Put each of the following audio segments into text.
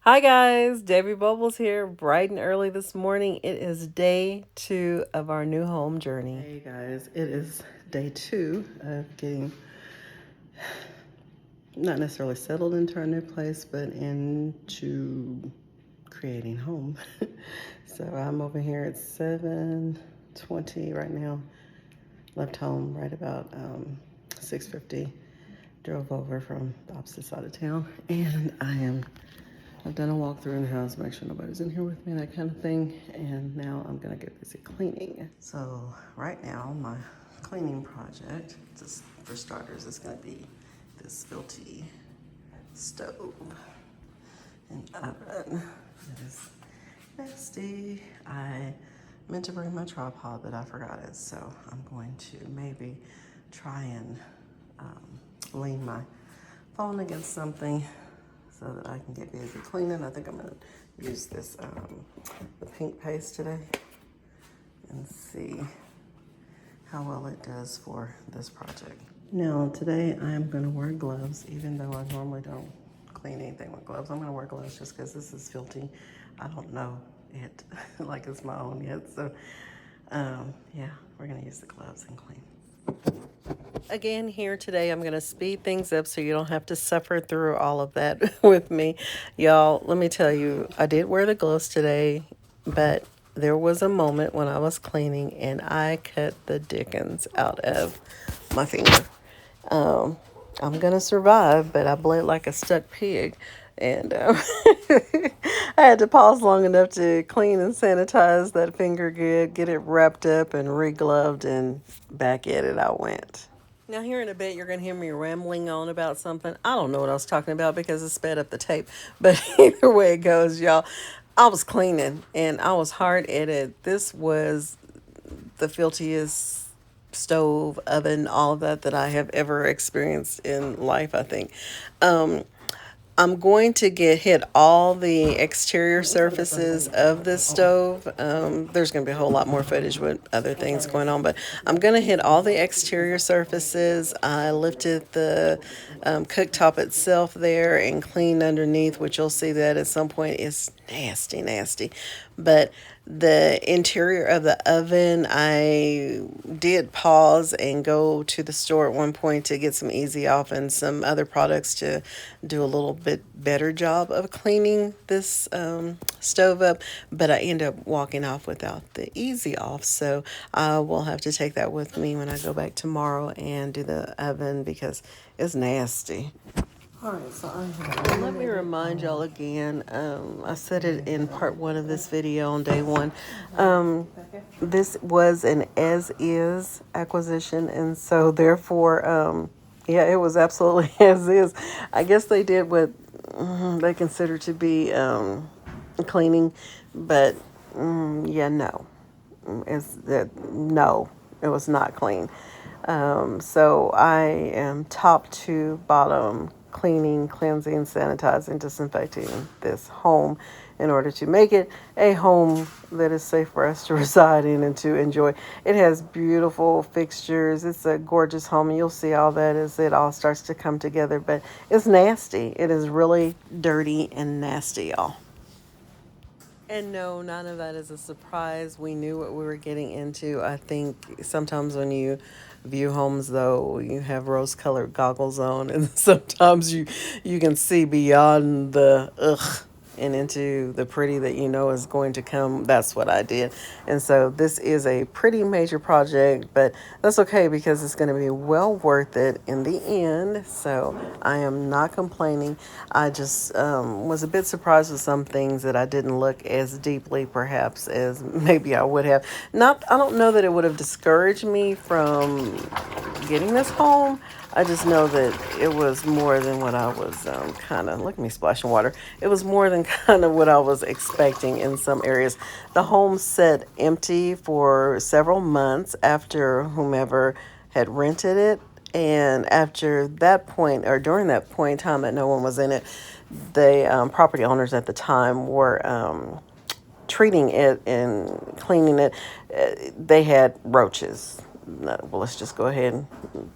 Hi guys, Debbie Bubbles here, bright and early this morning. It is day 2 of our new home journey. Hey guys, it is day 2 of getting not necessarily settled into our new place, but into creating home. So I'm over here at 7:20 right now. Left home right about 6:50. Drove over from the opposite side of town, and I've done a walkthrough in the house, make sure nobody's in here with me, that kind of thing. And now I'm gonna get busy cleaning. So right now, my cleaning project, just for starters, is gonna be this filthy stove and oven. It is nasty. I meant to bring my tripod, but I forgot it. So I'm going to maybe try and lean my phone against something so that I can get busy cleaning. I think I'm gonna use this, the pink paste today and see how well it does for this project. Now, today I'm gonna wear gloves, even though I normally don't clean anything with gloves. I'm gonna wear gloves just because this is filthy. I don't know it like it's my own yet. So, yeah, we're gonna use the gloves and clean. Again, here today, I'm going to speed things up so you don't have to suffer through all of that with me. Y'all, let me tell you, I did wear the gloves today, but there was a moment when I was cleaning and I cut the dickens out of my finger. I'm going to survive, but I bled like a stuck pig. And I had to pause long enough to clean and sanitize that finger good, get it wrapped up and re-gloved, and back at it I went. Now, here in a bit, you're going to hear me rambling on about something. I don't know what I was talking about because it sped up the tape. But either way it goes, y'all, I was cleaning and I was hard at it. This was the filthiest stove, oven, all of that I have ever experienced in life, I think. I'm going to hit all the exterior surfaces of this stove. There's going to be a whole lot more footage with other things going on, but I'm going to hit all the exterior surfaces. I lifted the cooktop itself there and cleaned underneath, which you'll see that at some point is nasty, nasty. But the interior of the oven, I did pause and go to the store at one point to get some Easy Off and some other products to do a little bit better job of cleaning this stove up. But I end up walking off without the Easy Off, so I will have to take that with me when I go back tomorrow and do the oven because it's nasty. All right, so let me remind y'all again. I said it in part 1 of this video on day 1. This was an as-is acquisition, and so therefore, yeah, it was absolutely as is. I guess they did what they consider to be cleaning, but yeah, no, no, it was not clean. So I am top to bottom cleaning, cleansing, sanitizing, disinfecting this home in order to make it a home that is safe for us to reside in and to enjoy. It has beautiful fixtures. It's a gorgeous home. You'll see all that as it all starts to come together, but it's nasty. It is really dirty and nasty, y'all. And no, none of that is a surprise. We knew what we were getting into. I think sometimes when you view homes, though, you have rose-colored goggles on, and sometimes you can see beyond the ugh and into the pretty that you know is going to come. That's what I did. And so this is a pretty major project, but that's okay because it's going to be well worth it in the end. So I am not complaining. I just was a bit surprised with some things that I didn't look as deeply perhaps as maybe I would have. Not, I don't know that it would have discouraged me from getting this home. I just know that it was more than what I was kind of, look at me splashing water. It was more than kind of what I was expecting in some areas. The home sat empty for several months after whomever had rented it. And after that point, or during that point in time that no one was in it, the property owners at the time were treating it and cleaning it. They had roaches. no, well, let's just go ahead and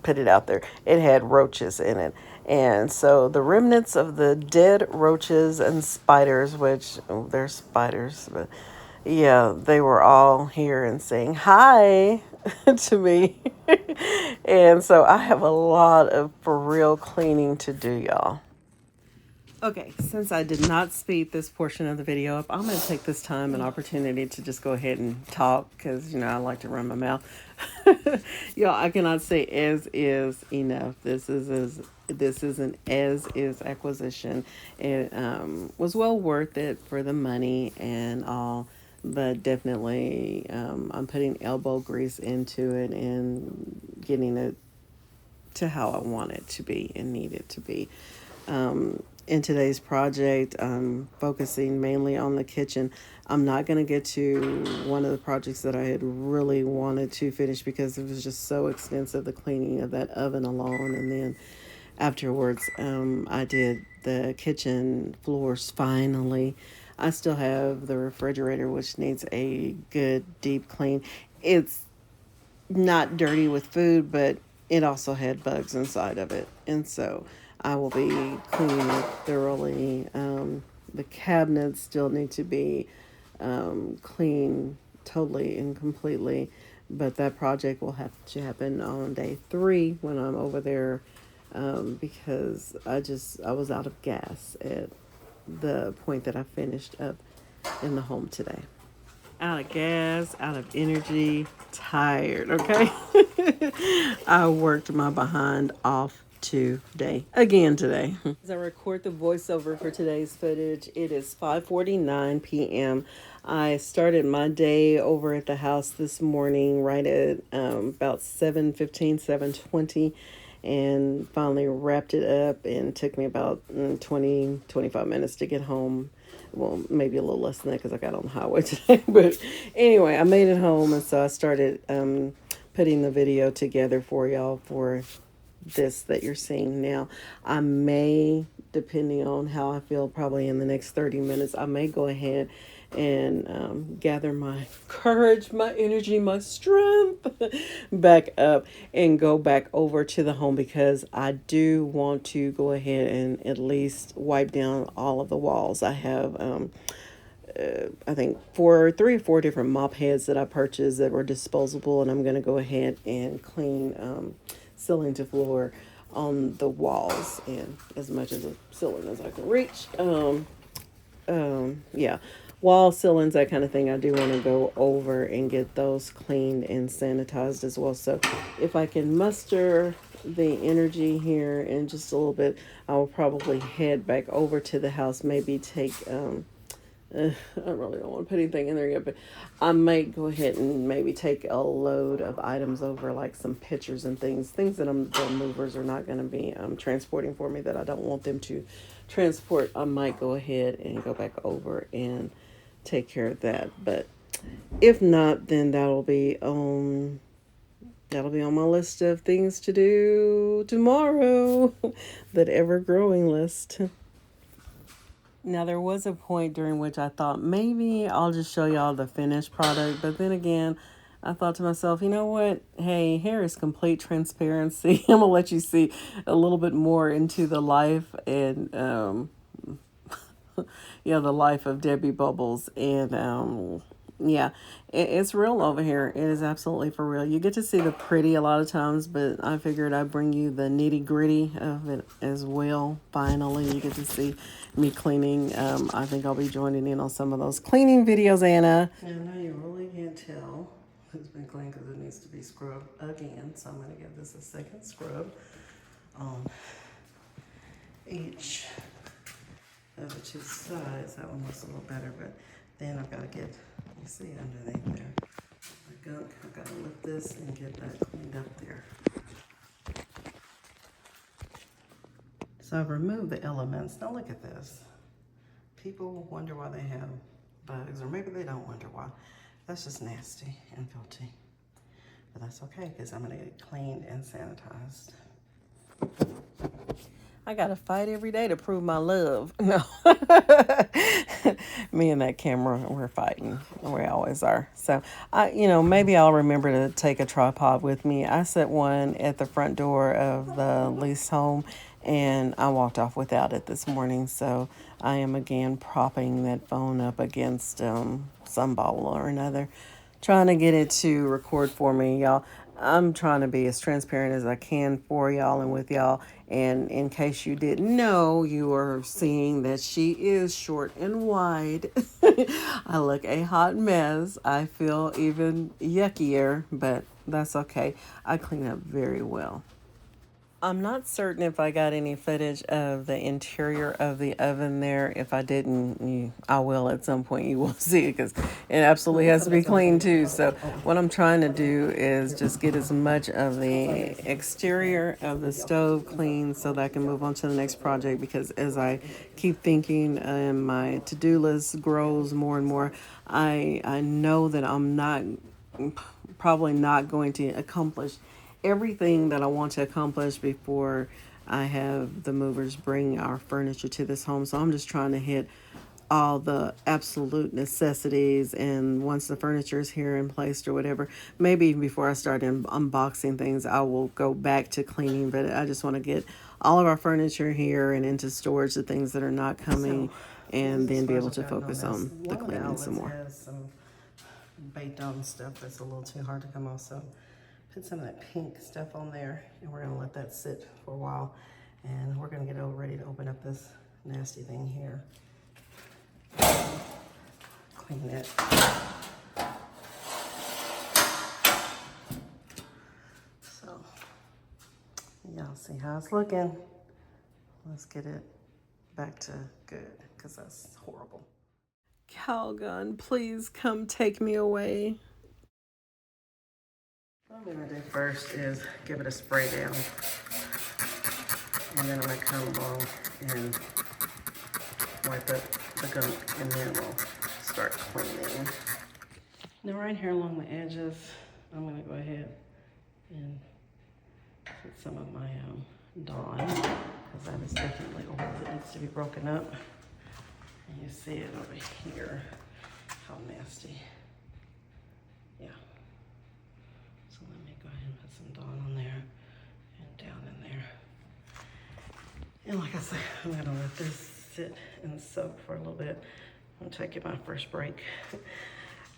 put it out there. It had roaches in it. And so the remnants of the dead roaches and spiders, which they're spiders, but yeah, they were all here and saying hi to me. And so I have a lot of for real cleaning to do, y'all. Okay, since I did not speed this portion of the video up, I'm going to take this time and opportunity to just go ahead and talk because, I like to run my mouth. Y'all, I cannot say as is enough. This is an as is acquisition. It was well worth it for the money and all, but definitely I'm putting elbow grease into it and getting it to how I want it to be and need it to be. In today's project, I'm focusing mainly on the kitchen. I'm not going to get to one of the projects that I had really wanted to finish because it was just so extensive, the cleaning of that oven alone. And then afterwards, I did the kitchen floors finally. I still have the refrigerator, which needs a good deep clean. It's not dirty with food, but it also had bugs inside of it. And so I will be cleaning it thoroughly. The cabinets still need to be cleaned totally and completely, but that project will have to happen on day 3 when I'm over there, because I was out of gas at the point that I finished up in the home today. Out of gas, out of energy, tired, okay? I worked my behind off again today. As I record the voiceover for today's footage, it is 5:49 p.m. I started my day over at the house this morning right at about 7:15, 7:20, and finally wrapped it up, and took me about 25 minutes to get home. Well, maybe a little less than that because I got on the highway today. But anyway, I made it home, and so I started putting the video together for y'all for this that you're seeing now. I may, depending on how I feel, probably in the next 30 minutes, I may go ahead and gather my courage, my energy, my strength back up and go back over to the home, because I do want to go ahead and at least wipe down all of the walls. I have I think 3 or 4 different mop heads that I purchased that were disposable, and I'm going to go ahead and clean ceiling to floor on the walls, and as much as a ceiling as I can reach. Yeah, wall ceilings, that kind of thing. I do want to go over and get those cleaned and sanitized as well. So if I can muster the energy here in just a little bit, I will probably head back over to the house, maybe take I really don't want to put anything in there yet, but I might go ahead and maybe take a load of items over, like some pictures and things that the movers are not going to be transporting for me, that I don't want them to transport. I might go ahead and go back over and take care of that. But if not, then that'll be on my list of things to do tomorrow, that ever-growing list. Now, there was a point during which I thought maybe I'll just show y'all the finished product. But then again, I thought to myself, you know what? Hey, here is complete transparency. I'm going to let you see a little bit more into the life and, the life of Debbie Bubbles. And, it's real over here. It is absolutely for real. You get to see the pretty a lot of times, but I figured I'd bring you the nitty gritty of it as well. Finally, you get to see me cleaning. I think I'll be joining in on some of those cleaning videos, Anna. Yeah, no, you really can't tell it's been cleaned because it needs to be scrubbed again. So I'm going to give this a second scrub on each of the 2 sides. That one looks a little better, but then I've got to get, you see underneath there, the gunk. I've got to lift this and get that cleaned up there. So I've removed the elements. Now look at this. People wonder why they have bugs, or maybe they don't wonder why. That's just nasty and filthy. But that's okay, because I'm going to get it cleaned and sanitized. I gotta fight every day to prove my love. No. Me and that camera, we're fighting. We always are. So, maybe I'll remember to take a tripod with me. I set one at the front door of the leased home, and I walked off without it this morning. So I am again propping that phone up against some ball or another, trying to get it to record for me, y'all. I'm trying to be as transparent as I can for y'all and with y'all. And in case you didn't know, you are seeing that she is short and wide. I look a hot mess. I feel even yuckier, but that's okay. I clean up very well. I'm not certain if I got any footage of the interior of the oven there. If I didn't, I will at some point. You will see it because it absolutely has to be clean too. So what I'm trying to do is just get as much of the exterior of the stove clean so that I can move on to the next project, because as I keep thinking and my to-do list grows more and more, I know that I'm not probably not going to accomplish everything that I want to accomplish before I have the movers bring our furniture to this home. So I'm just trying to hit all the absolute necessities, and once the furniture is here and placed or whatever, maybe even before I start unboxing things, I will go back to cleaning. But I just want to get all of our furniture here and into storage, the things that are not coming, and then be able to focus on the cleaning some more. Some baked on stuff that's a little too hard to come off, so put some of that pink stuff on there, and we're gonna let that sit for a while, and we're gonna get it all ready to open up this nasty thing here. Clean it. So y'all see how it's looking. Let's get it back to good, because that's horrible. Calgon, please come take me away. What I'm gonna do first is give it a spray down, and then I'm gonna come along and wipe up the gunk, and then we'll start cleaning. Now right here along the edges, I'm gonna go ahead and put some of my Dawn, because that is definitely oil that needs to be broken up. And you see it over here, how nasty. Yeah. So let me go ahead and put some Dawn on there and down in there. And like I said, I'm gonna let this sit and soak for a little bit. I'm taking my first break.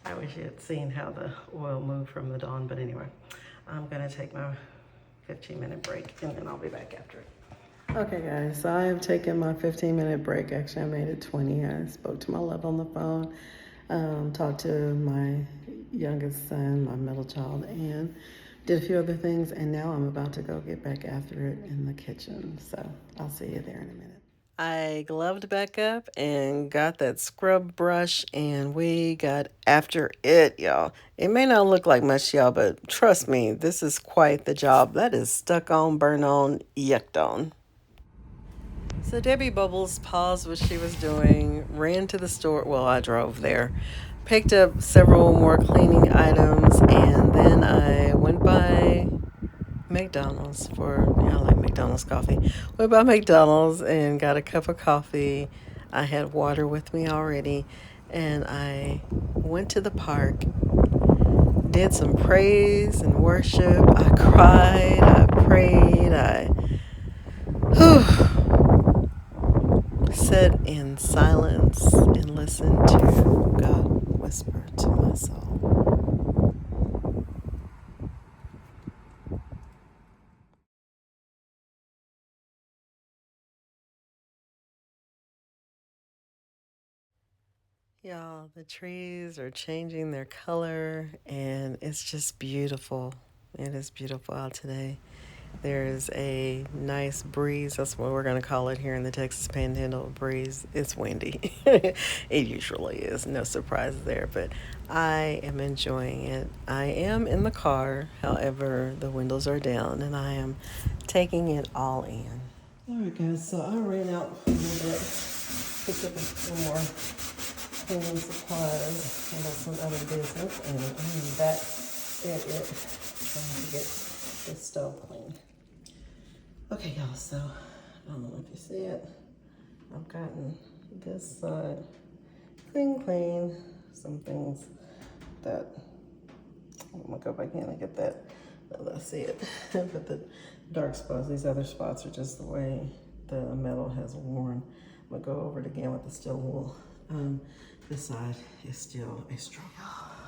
I wish you had seen how the oil moved from the Dawn, but anyway, I'm gonna take my 15-minute break, and then I'll be back after it. Okay guys, so I have taken my 15-minute break. Actually, I made it 20. I spoke to my love on the phone, talked to my youngest son, my middle child, and did a few other things, and now I'm about to go get back after it in the kitchen. So I'll see you there in a minute. I gloved back up and got that scrub brush, and we got after it, y'all. It may not look like much, y'all, but trust me, this is quite the job. That is stuck on, burn on, yucked on. So Debbie Bubbles paused what she was doing, ran to the store. Well, I drove there, picked up several more cleaning items, and then I went by McDonald's I like McDonald's coffee. Went by McDonald's and got a cup of coffee. I had water with me already, and I went to the park, did some praise and worship. I cried, I prayed, sat in silence and listened to God whisper to my soul. Y'all, the trees are changing their color, and it's just beautiful. It is beautiful out today. There's a nice breeze. That's what we're going to call it here in the Texas Panhandle, breeze. It's windy. It usually is. No surprise there, but I am enjoying it. I am in the car. However, the windows are down, and I am taking it all in. All right, guys. So I ran out a little bit. Picked up a little more cleaning supplies, handle some other business, and I'm back at it, trying to get this stove clean. Okay, y'all, so I don't know if you see it. I've gotten this side clean. Some things that I'm gonna go back in and get that. Let's see it. But the dark spots, these other spots are just the way the metal has worn. I'm gonna go over it again with the steel wool. This side is still a struggle.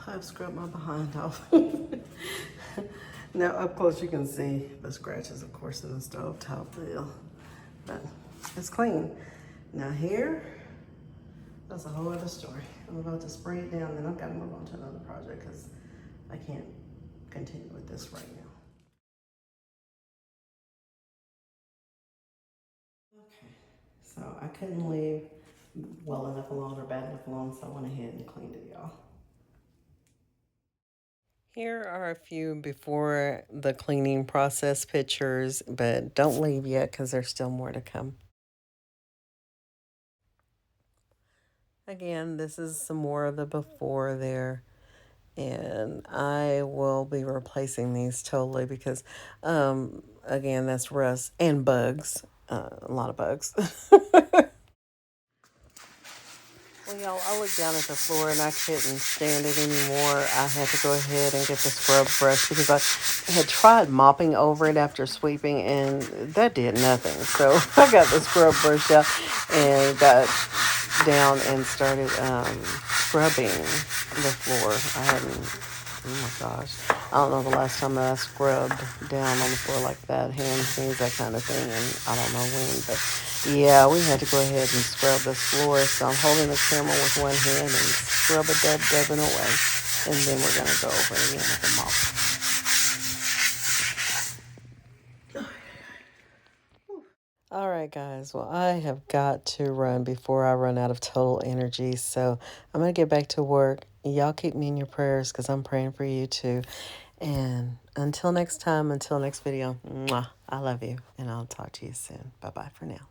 I've scrubbed my behind off. Now up close you can see the scratches, of course, in the stove top deal, but it's clean. Now here, that's a whole other story. I'm about to spray it down, then I've got to move on to another project because I can't continue with this right now. Okay, so I couldn't leave well enough alone or bad enough alone, so I went ahead and cleaned it, y'all. Here are a few before the cleaning process pictures, but don't leave yet because there's still more to come. Again, this is some more of the before there. And I will be replacing these totally because, again, that's rust and bugs. A lot of bugs. Well, y'all, I looked down at the floor and I couldn't stand it anymore. I had to go ahead and get the scrub brush because I had tried mopping over it after sweeping and that did nothing. So I got the scrub brush out and got down and started scrubbing the floor. I hadn't, oh my gosh, I don't know the last time that I scrubbed down on the floor like that, hands, knees, that kind of thing, and I don't know when, but yeah, we had to go ahead and scrub this floor. So I'm holding the camera with one hand and scrub a dubbing away, and then we're gonna go over it again with a mop. All right, guys. Well, I have got to run before I run out of total energy. So I'm going to get back to work. Y'all keep me in your prayers because I'm praying for you too. And until next time, until next video, mwah, I love you. And I'll talk to you soon. Bye-bye for now.